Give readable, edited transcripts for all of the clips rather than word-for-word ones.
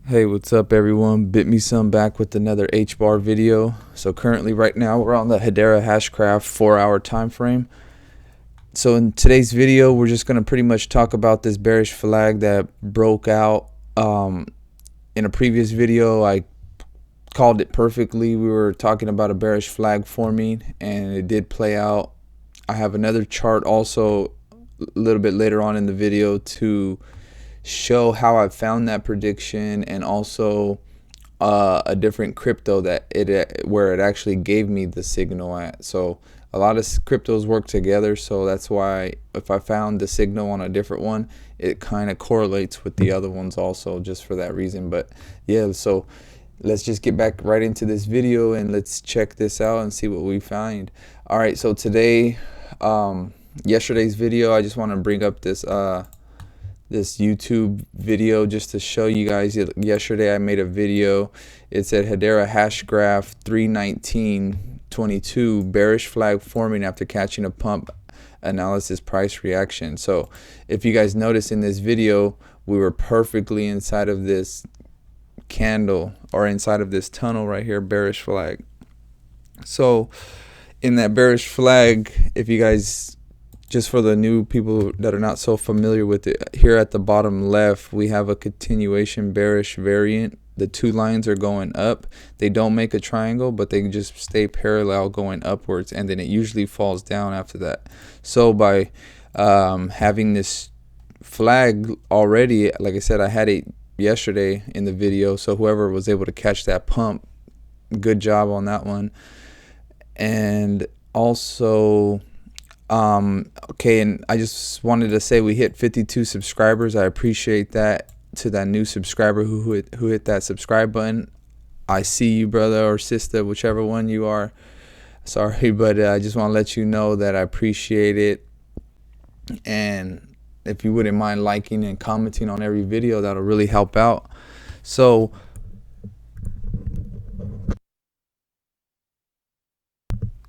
Hey, what's up everyone? Bit me some back with another Hbar video. So currently right now we're on the Hedera Hashgraph 4-hour time frame. So in today's video we're just going to pretty much talk about this bearish flag that broke out. In a previous video I called it perfectly. We were talking about a bearish flag forming and it did play out. I have another chart also a little bit later on in the video to show how I found that prediction, and also a different crypto that where it actually gave me the signal at. So a lot of cryptos work together, so that's why if I found the signal on a different one, it kind of correlates with the other ones also, just for that reason. But yeah, so let's just get back right into this video and let's check this out and see what we find. All right, so today, yesterday's video, I just want to bring up this YouTube video just to show you guys. Yesterday I made a video. It said Hedera Hashgraph 319.22 bearish flag forming after catching a pump, analysis price reaction. So if you guys notice in this video, we were perfectly inside of this candle, or inside of this tunnel right here, bearish flag. So in that bearish flag, if you guys, just for the new people that are not so familiar with it, here at the bottom left we have a continuation bearish variant. The two lines are going up. They don't make a triangle, but they just stay parallel going upwards, and then it usually falls down after that. So by having this flag already, like I said, I had it yesterday in the video, so whoever was able to catch that pump, good job on that one. And also okay, and I just wanted to say we hit 52 subscribers. I appreciate that. To that new subscriber who hit that subscribe button, I see you, brother or sister, whichever one you are. Sorry, but I just want to let you know that I appreciate it, and if you wouldn't mind liking and commenting on every video, that'll really help out. So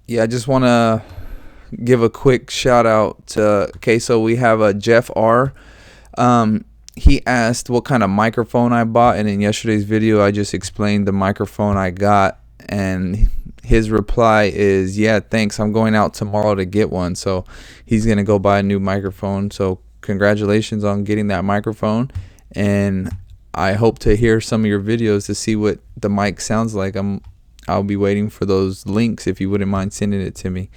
yeah, I just want to give a quick shout out to, okay, so we have a Jeff R. He asked what kind of microphone I bought, and in yesterday's video I just explained the microphone I got, and his reply is, yeah, thanks, I'm going out tomorrow to get one. So he's gonna go buy a new microphone. So congratulations on getting that microphone, and I hope to hear some of your videos to see what the mic sounds like. I'll be waiting for those links if you wouldn't mind sending it to me.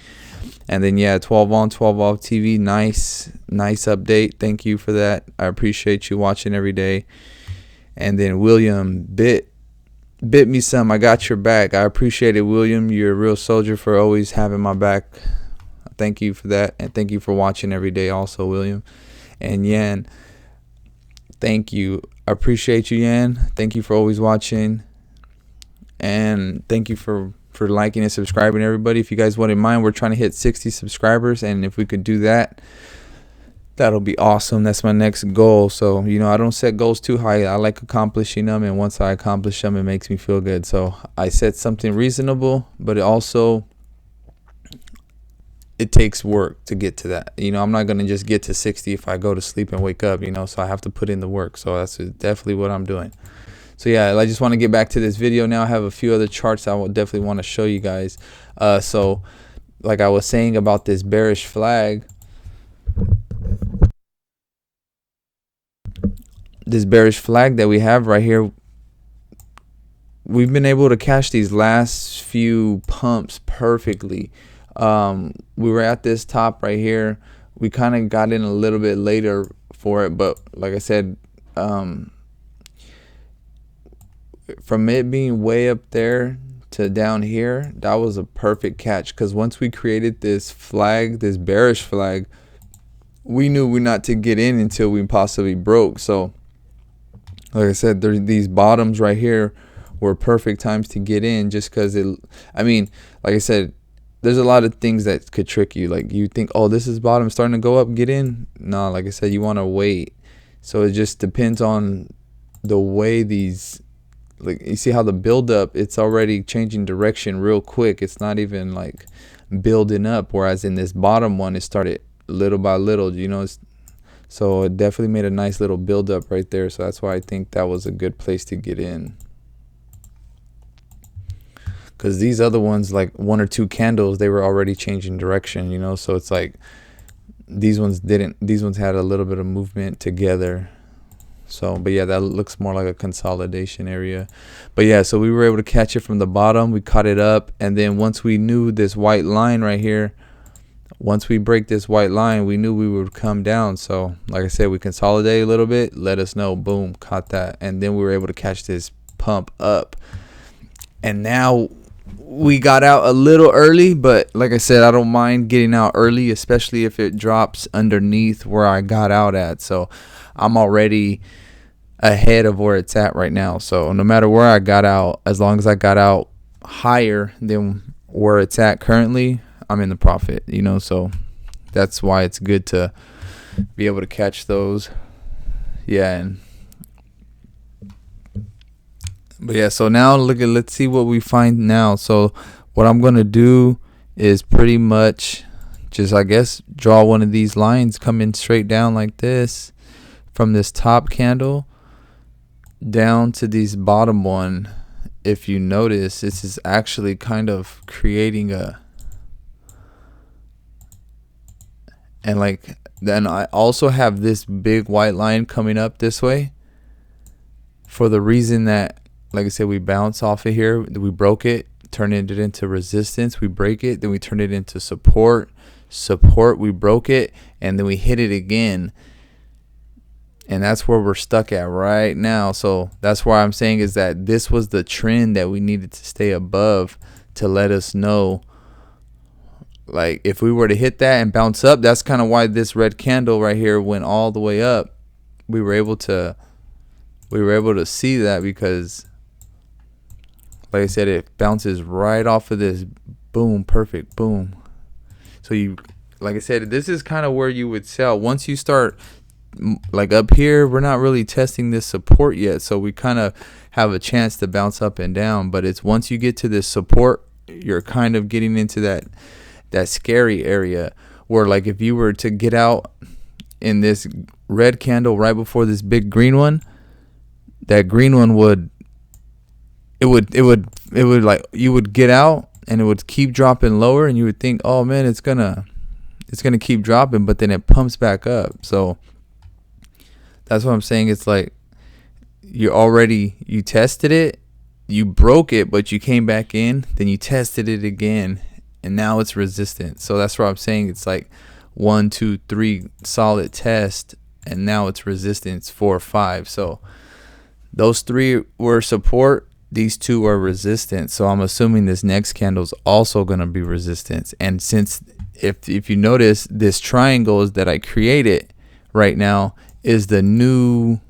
And then yeah, 12 on 12 off TV, nice update. Thank you for that. I appreciate you watching every day. And then William, bit me some, I got your back. I appreciate it, William. You're a real soldier for always having my back. Thank you for that, and thank you for watching every day also, William. And Yan, thank you. I appreciate you, Yan. Thank you for always watching, and thank you for liking and subscribing, everybody. If you guys wouldn't mind, we're trying to hit 60 subscribers, and if we could do that, that'll be awesome. That's my next goal. So you know, I don't set goals too high. I like accomplishing them, and once I accomplish them, it makes me feel good. So I set something reasonable, but it also, it takes work to get to that. You know, I'm not gonna just get to 60 if I go to sleep and wake up, you know, so I have to put in the work. So that's definitely what I'm doing. So yeah, I just want to get back to this video now. I have a few other charts I will definitely want to show you guys. So like I was saying about this bearish flag, that we have right here, we've been able to catch these last few pumps perfectly. We were at this top right here. We kind of got in a little bit later for it, but like I said, from it being way up there to down here, that was a perfect catch, because once we created this flag, this bearish flag, we knew we not to get in until we possibly broke. So like I said, these bottoms right here were perfect times to get in, just because I mean, like I said, there's a lot of things that could trick you. Like you think, oh, this is bottom starting to go up, get in. No, like I said, you want to wait. So it just depends on the way these, like you see how the build up, it's already changing direction real quick. It's not even like building up, whereas in this bottom one, it started little by little, you know. So it definitely made a nice little build up right there. So that's why I think that was a good place to get in. Because these other ones, like 1 or 2 candles, they were already changing direction, you know. So it's like these ones didn't. These ones had a little bit of movement together. So, but yeah, that looks more like a consolidation area. But yeah, so we were able to catch it from the bottom. We caught it up, and then once we knew this white line right here, once we break this white line, we knew we would come down. So like I said, we consolidate a little bit, let us know, boom, caught that, and then we were able to catch this pump up. And now we got out a little early, but like I said, I don't mind getting out early, especially if it drops underneath where I got out at. So I'm already ahead of where it's at right now. So no matter where I got out, as long as I got out higher than where it's at currently, I'm in the profit, you know. So that's why it's good to be able to catch those. Yeah. But yeah, so now let's see what we find now. So what I'm going to do is pretty much just, I guess, draw one of these lines coming straight down like this from this top candle down to this bottom one. If you notice, this is actually kind of creating and like, then I also have this big white line coming up this way for the reason that, like I said, we bounce off of here, we broke it, turned it into resistance, we break it, then we turn it into support, we broke it, and then we hit it again. And that's where we're stuck at right now. So that's why I'm saying is that this was the trend that we needed to stay above to let us know, like, if we were to hit that and bounce up. That's kind of why this red candle right here went all the way up. We were able to see that because, like I said, it bounces right off of this. Boom, perfect, boom. So you, like I said, this is kind of where you would sell. Once you start, like up here, we're not really testing this support yet, so we kind of have a chance to bounce up and down. But it's once you get to this support, you're kind of getting into that scary area where, like, if you were to get out in this red candle right before this big green one, that green one would like, you would get out and it would keep dropping lower, and you would think, oh man, it's gonna keep dropping, but then it pumps back up. So that's what I'm saying. It's like you tested it, you broke it, but you came back in, then you tested it again, and now it's resistant. So that's what I'm saying. It's like 1, 2, 3 solid test, and now it's resistance 4, 5. So those 3 were support, these 2 are resistance. So I'm assuming this next candle is also going to be resistance. And since if you notice, this triangle is that I created right now is the new,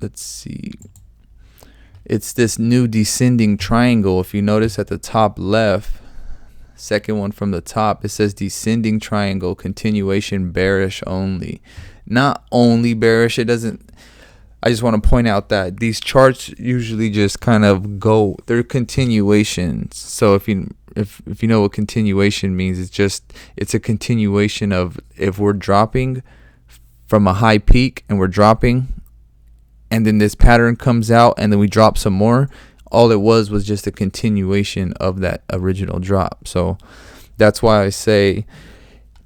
let's see, it's this new descending triangle. If you notice at the top left, second one from the top, it says descending triangle, continuation, bearish only. Not only bearish, it doesn't, I just want to point out that these charts usually just kind of go, they're continuations. So if you know what continuation means, it's a continuation of, if we're dropping from a high peak and we're dropping, and then this pattern comes out and then we drop some more, all it was just a continuation of that original drop. So that's why I say,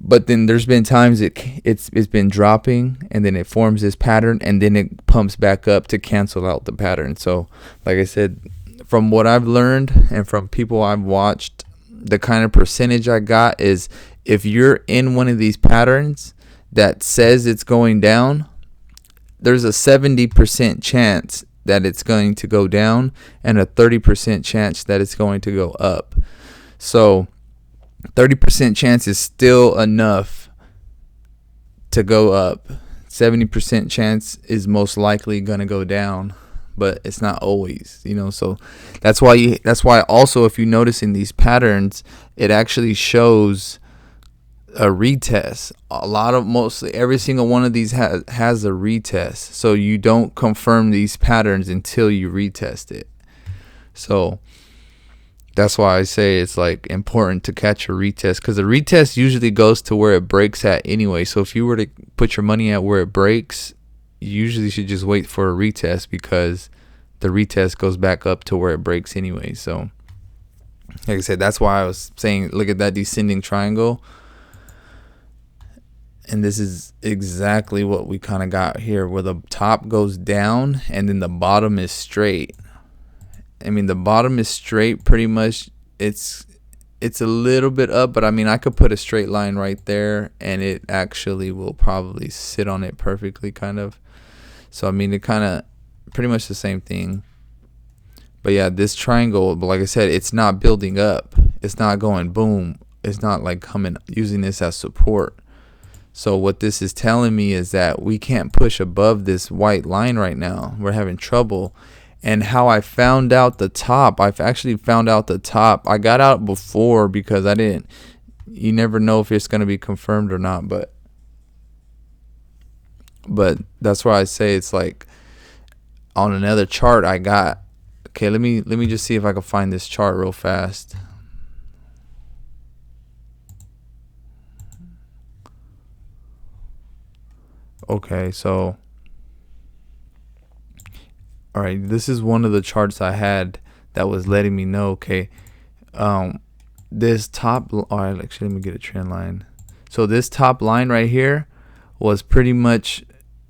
but then there's been times it's been dropping and then it forms this pattern and then it pumps back up to cancel out the pattern. So like I said, from what I've learned and from people I've watched, the kind of percentage I got is, if you're in one of these patterns that says it's going down, there's a 70% chance that it's going to go down and a 30% chance that it's going to go up. So 30% chance is still enough to go up. 70% chance is most likely going to go down, but it's not always, you know. So that's why also, if you notice in these patterns, it actually shows a retest. Mostly every single one of these has a retest. So you don't confirm these patterns until you retest it. So That's why I say it's like important to catch a retest, because the retest usually goes to where it breaks at anyway. So if you were to put your money at where it breaks, you usually should just wait for a retest, because the retest goes back up to where it breaks anyway. So like I said, that's why I was saying look at that descending triangle. And this is exactly what we kind of got here, where the top goes down and then the bottom is straight. I mean, the bottom is straight pretty much. It's a little bit up, but I mean, I could put a straight line right there and it actually will probably sit on it perfectly, kind of. So I mean, it kind of pretty much the same thing. But yeah, this triangle, but like I said, it's not building up. It's not going boom. It's not like coming using this as support. So what this is telling me is that we can't push above this white line right now. We're having trouble. And how I found out the top, I've actually found out the top. I got out before because you never know if it's going to be confirmed or not. But that's why I say it's like on another chart I got. Okay, let me just see if I can find this chart real fast. Okay, so all right, this is one of the charts I had that was letting me know, okay, this top, all right, actually, let me get a trend line. So this top line right here was pretty much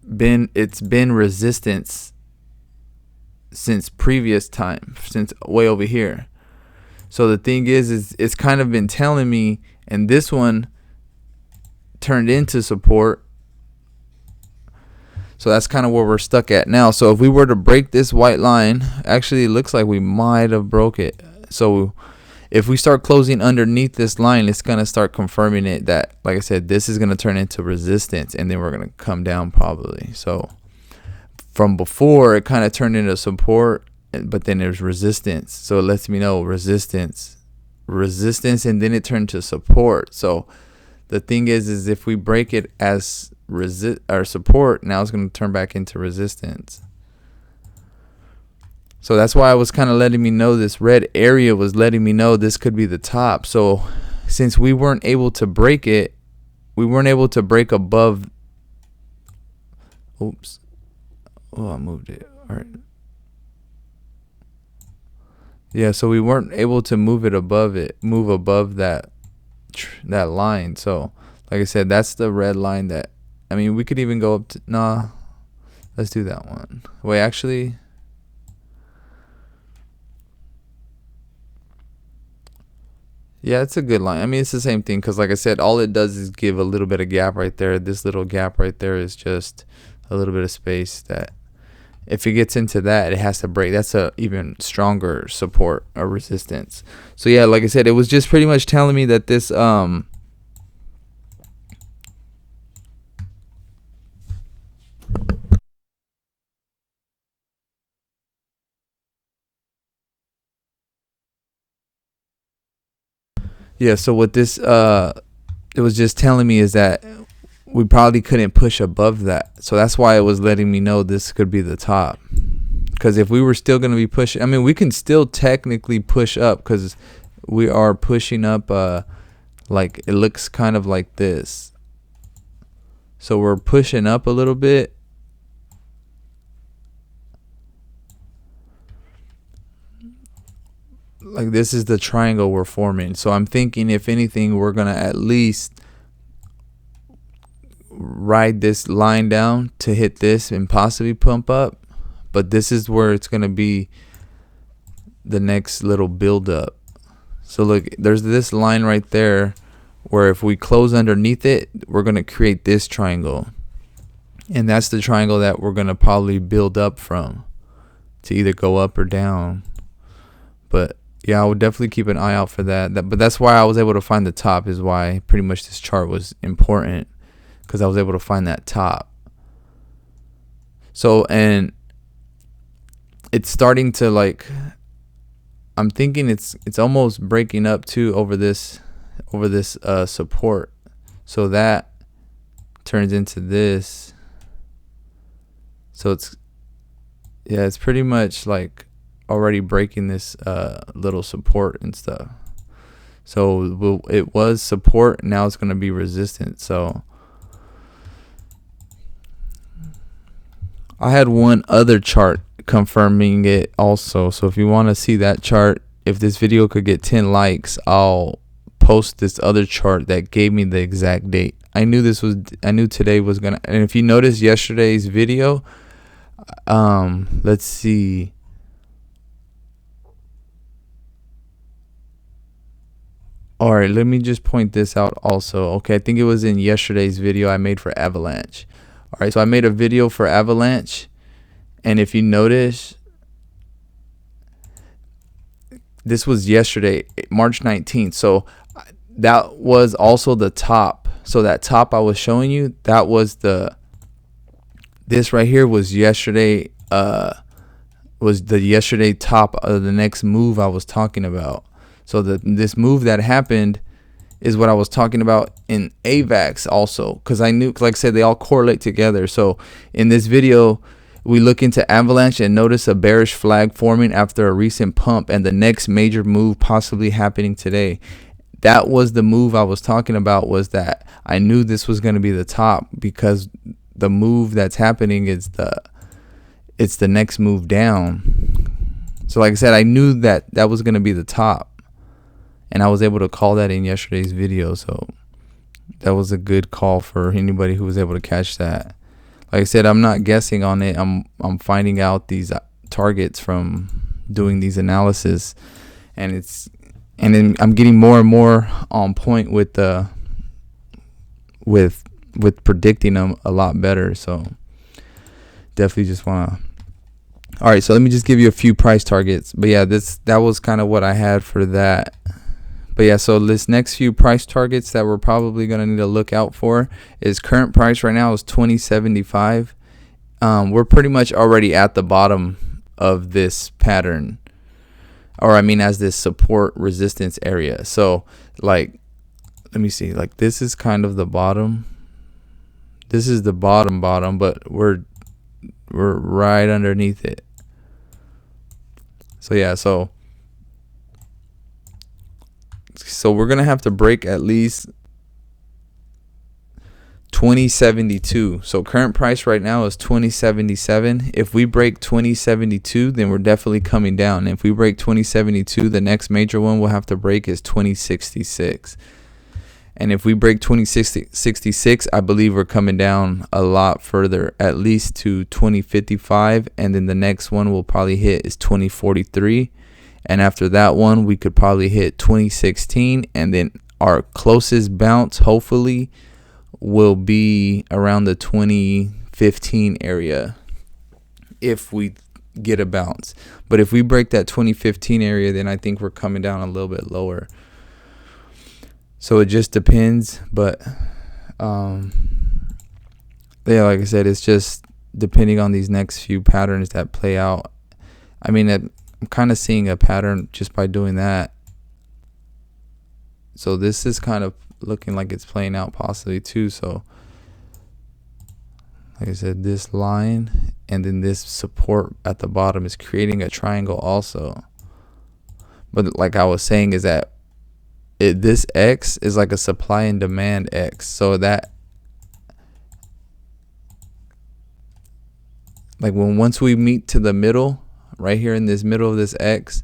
it's been resistance since previous time, since way over here. So the thing is it's kind of been telling me, and this one turned into support. So that's kind of where we're stuck at now. So if we were to break this white line, actually it looks like we might have broke it. So if we start closing underneath this line, it's going to start confirming it that, like I said, this is going to turn into resistance, and then we're going to come down probably. So from before, it kind of turned into support, but then there's resistance. So it lets me know resistance, and then it turned to support. So the thing is if we break it as resist or support, now it's going to turn back into resistance. So that's why I was kind of letting me know, this red area was letting me know this could be the top. So since we weren't able to break it, we weren't able to break above. Oops. Oh, I moved it. All right. Yeah, so we weren't able to move above that line. So like I said, that's the red line that, I mean, we could even go up to, nah, let's do that one. Wait, actually, yeah, it's a good line. I mean, it's the same thing, because like I said, all it does is give a little bit of gap right there. This little gap right there is just a little bit of space that if it gets into that, it has to break. That's a even stronger support or resistance. So yeah, like I said, it was just pretty much telling me that this yeah, so what this it was just telling me is that we probably couldn't push above that. So that's why it was letting me know this could be the top. Because if we were still going to be pushing, I mean, we can still technically push up, because we are pushing up, like it looks kind of like this. So we're pushing up a little bit. Like this is the triangle we're forming. So I'm thinking, if anything, we're going to at least ride this line down to hit this and possibly pump up. But this is where it's going to be the next little build up. So look, there's this line right there where if we close underneath it, we're going to create this triangle. And that's the triangle that we're going to probably build up from to either go up or down. But yeah, I would definitely keep an eye out for that. But that's why I was able to find the top, is why pretty much this chart was important, because I was able to find that top. So, and it's starting to, like, I'm thinking it's almost breaking up too over this support. So that turns into this. So it's, yeah, it's pretty much like already breaking this little support and stuff. So it was support, now it's going to be resistance. So I had one other chart confirming it also. So if you want to see that chart, if this video could get 10 likes, I'll post this other chart that gave me the exact date. I knew today was gonna, and if you notice yesterday's video, let's see. All right, let me just point this out also. Okay, I think it was in yesterday's video I made for Avalanche. All right, so I made a video for Avalanche, and if you notice, this was yesterday, March 19th. So that was also the top. So that top I was showing you, that was this right here was yesterday, was the yesterday top of the next move I was talking about. So this move that happened is what I was talking about in AVAX also, because I knew, like I said, they all correlate together. So in this video, we look into Avalanche and notice a bearish flag forming after a recent pump and the next major move possibly happening today. That was the move I was talking about, was that I knew this was going to be the top, because the move that's happening is it's the next move down. So like I said, I knew that was going to be the top. And I was able to call that in yesterday's video. So that was a good call for anybody who was able to catch that. Like I said, I'm not guessing on it. I'm finding out these targets from doing these analysis, and then I'm getting more and more on point with predicting them a lot better. So definitely just want to. All right, so let me just give you a few price targets. But yeah, that was kind of what I had for that. But yeah, so this next few price targets that we're probably going to need to look out for is current price right now is 2075. We're pretty much already at the bottom of this pattern, or I mean as this support resistance area. So like, let me see, like this is kind of the bottom. This is the bottom, but we're right underneath it. So yeah, so we're going to have to break at least 2072. So current price right now is 2077. If we break 2072, then we're definitely coming down. If we break 2072, the next major one we'll have to break is 2066. And if we break 2066, I believe we're coming down a lot further, at least to 2055. And then the next one we'll probably hit is 2043. And after that one, we could probably hit 2016. And then our closest bounce, hopefully, will be around the 2015 area if we get a bounce. But if we break that 2015 area, then I think we're coming down a little bit lower. So it just depends. But yeah, like I said, it's just depending on these next few patterns that play out. I mean, I'm kind of seeing a pattern just by doing that. So this is kind of looking like it's playing out possibly too. So like I said, this line and then this support at the bottom is creating a triangle also. But like I was saying, is that this X is like a supply and demand X. So that like once we meet to the middle, right here in this middle of this X,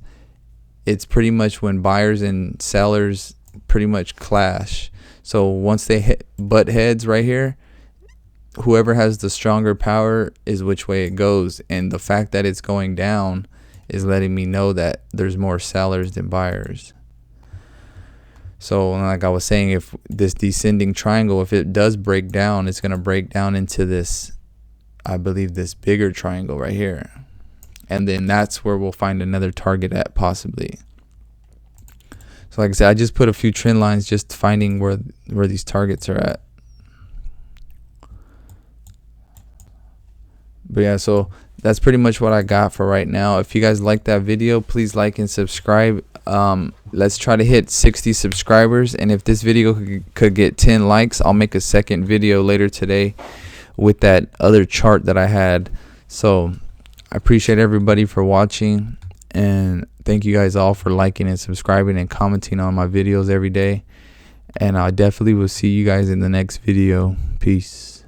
it's pretty much when buyers and sellers pretty much clash. So once they butt heads right here, whoever has the stronger power is which way it goes. And the fact that it's going down is letting me know that there's more sellers than buyers. So like I was saying, if this descending triangle, if it does break down, it's going to break down into this, I believe, this bigger triangle right here. And then that's where we'll find another target at possibly. So like I said, I just put a few trend lines just finding where these targets are at. But yeah, so that's pretty much what I got for right now. If you guys like that video, please like and subscribe. Let's try to hit 60 subscribers. And if this video could get 10 likes, I'll make a second video later today with that other chart that I had. So I appreciate everybody for watching, And thank you guys all for liking and subscribing and commenting on my videos every day. And I definitely will see you guys in the next video. Peace.